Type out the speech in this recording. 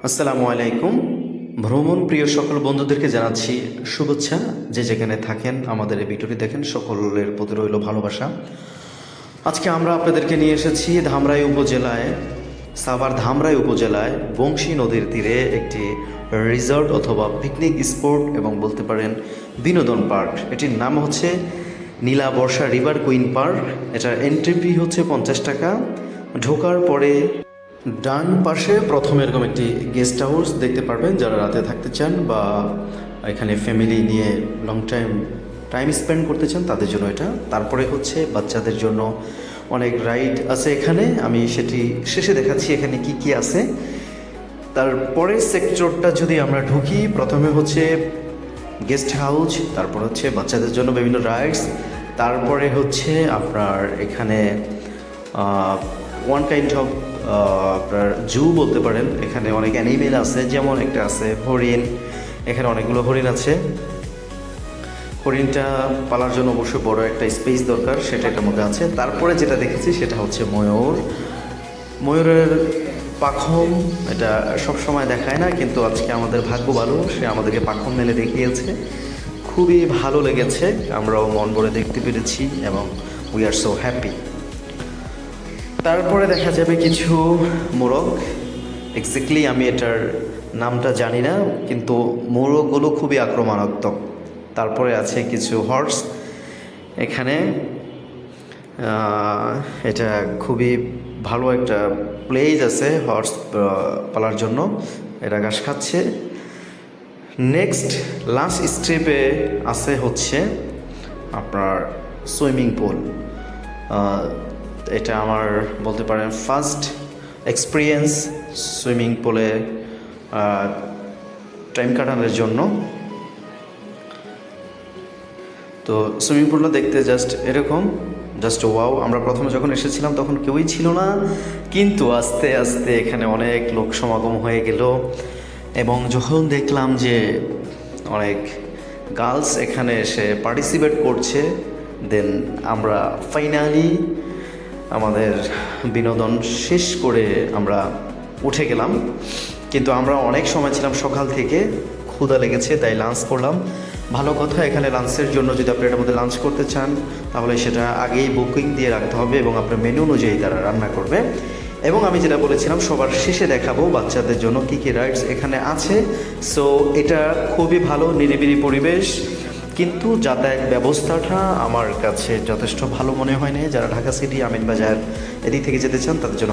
আসসালামু আলাইকুম। ভ্রমণ প্রিয় সকল বন্ধুদেরকে জানাচ্ছি শুভেচ্ছা। যে যেখানে থাকেন আমাদের এই ভিডিওটি দেখেন সকলের প্রতি রইল ভালোবাসা। আজকে আমরা আপনাদেরকে নিয়ে এসেছি ধামরাই উপজেলায়, সাভার ধামরাই উপজেলায় বংশী নদীর তীরে একটি রিসর্ট অথবা পিকনিক স্পট এবং বলতে পারেন বিনোদন পার্ক। এটির নাম হচ্ছে নীলা বর্ষা রিভার কুইন পার্ক। এটার এন্ট্রি ফি হচ্ছে 50 টাকা। ঢোকার পরে ডান পাশে প্রথমে এরকম একটি গেস্ট হাউস দেখতে পারবেন, যারা রাতে থাকতে চান বা এখানে ফ্যামিলি নিয়ে লং টাইম স্পেন্ড করতে চান তাদের জন্য এটা। তারপরে হচ্ছে বাচ্চাদের জন্য অনেক রাইড আছে এখানে, আমি সেটি শেষে দেখাচ্ছি এখানে কি কি আছে। তারপরে সেক্টরটা যদি আমরা ঢুকি, প্রথমে হচ্ছে গেস্ট হাউস, তারপর হচ্ছে বাচ্চাদের জন্য বিভিন্ন রাইডস, তারপরে হচ্ছে আপনার এখানে ওয়ান কাইন্ড অফ আপনার জু বলতে পারেন। এখানে অনেক অ্যানিমেল আছে, যেমন একটা আছে হরিণ। এখানে অনেকগুলো হরিণ আছে। হরিণটা পালার জন্য অবশ্যই বড় একটা স্পেস দরকার, সেটা এটার মধ্যে আছে। তারপরে যেটা দেখেছি সেটা হচ্ছে ময়ূরের পাখম। এটা সব সময় দেখায় না, কিন্তু আজকে আমাদের ভাগ্য ভালো, সে আমাদেরকে পাখম মেলে দেখিয়েছে। খুবই ভালো লেগেছে, আমরাও মন ভরে দেখতে পেরেছি এবং উই আর সো হ্যাপি। তারপরে দেখা যাবে কিছু মোরগ। এক্স্যাক্টলি আমি এটার নামটা জানি না, কিন্তু মোরগগুলো খুবই আক্রমণাত্মক। তারপরে আছে কিছু হর্স এখানে। এটা খুবই ভালো একটা প্লেস আছে হর্স পালার জন্য। এরা ঘাস খাচ্ছে। নেক্সট লাস্ট স্টেপে আছে হচ্ছে আপনার সুইমিং পুল। এটা আমার বলতে পারেন ফার্স্ট এক্সপিরিয়েন্স সুইমিং পুলে টাইম কাটানোর জন্য। তো সুইমিং পুলটা দেখতে জাস্ট এরকম, জাস্ট ওয়াও। আমরা প্রথমে যখন এসেছিলাম তখন কেউই ছিল না, কিন্তু আস্তে আস্তে এখানে অনেক লোক সমাগম হয়ে গেল এবং যখন দেখলাম যে অনেক গার্লস এখানে এসে পার্টিসিপেট করছে, দেন আমরা ফাইনালি আমাদের বিনোদন শেষ করে আমরা উঠে গেলাম। কিন্তু আমরা অনেক সময় ছিলাম, সকাল থেকে ক্ষুধা লেগেছে, তাই লাঞ্চ করলাম। ভালো কথা, এখানে লাঞ্চের জন্য যদি আপনি এটার মধ্যে লাঞ্চ করতে চান তাহলে সেটা আগেই বুকিং দিয়ে রাখতে হবে এবং আপনার মেনু অনুযায়ী তারা রান্না করবে। এবং আমি যেটা বলেছিলাম সবার শেষে দেখাবো বাচ্চাদের জন্য কী কী রাইডস এখানে আছে। সো এটা খুবই ভালো, নিরিবিলি পরিবেশ, কিন্তু যাতায়াত ব্যবস্থাটা আমার কাছে যথেষ্ট ভালো মনে হয়নি। যারা ঢাকা সিটি, আমিনবাজার এদিক থেকে যেতে চান তাদের জন্য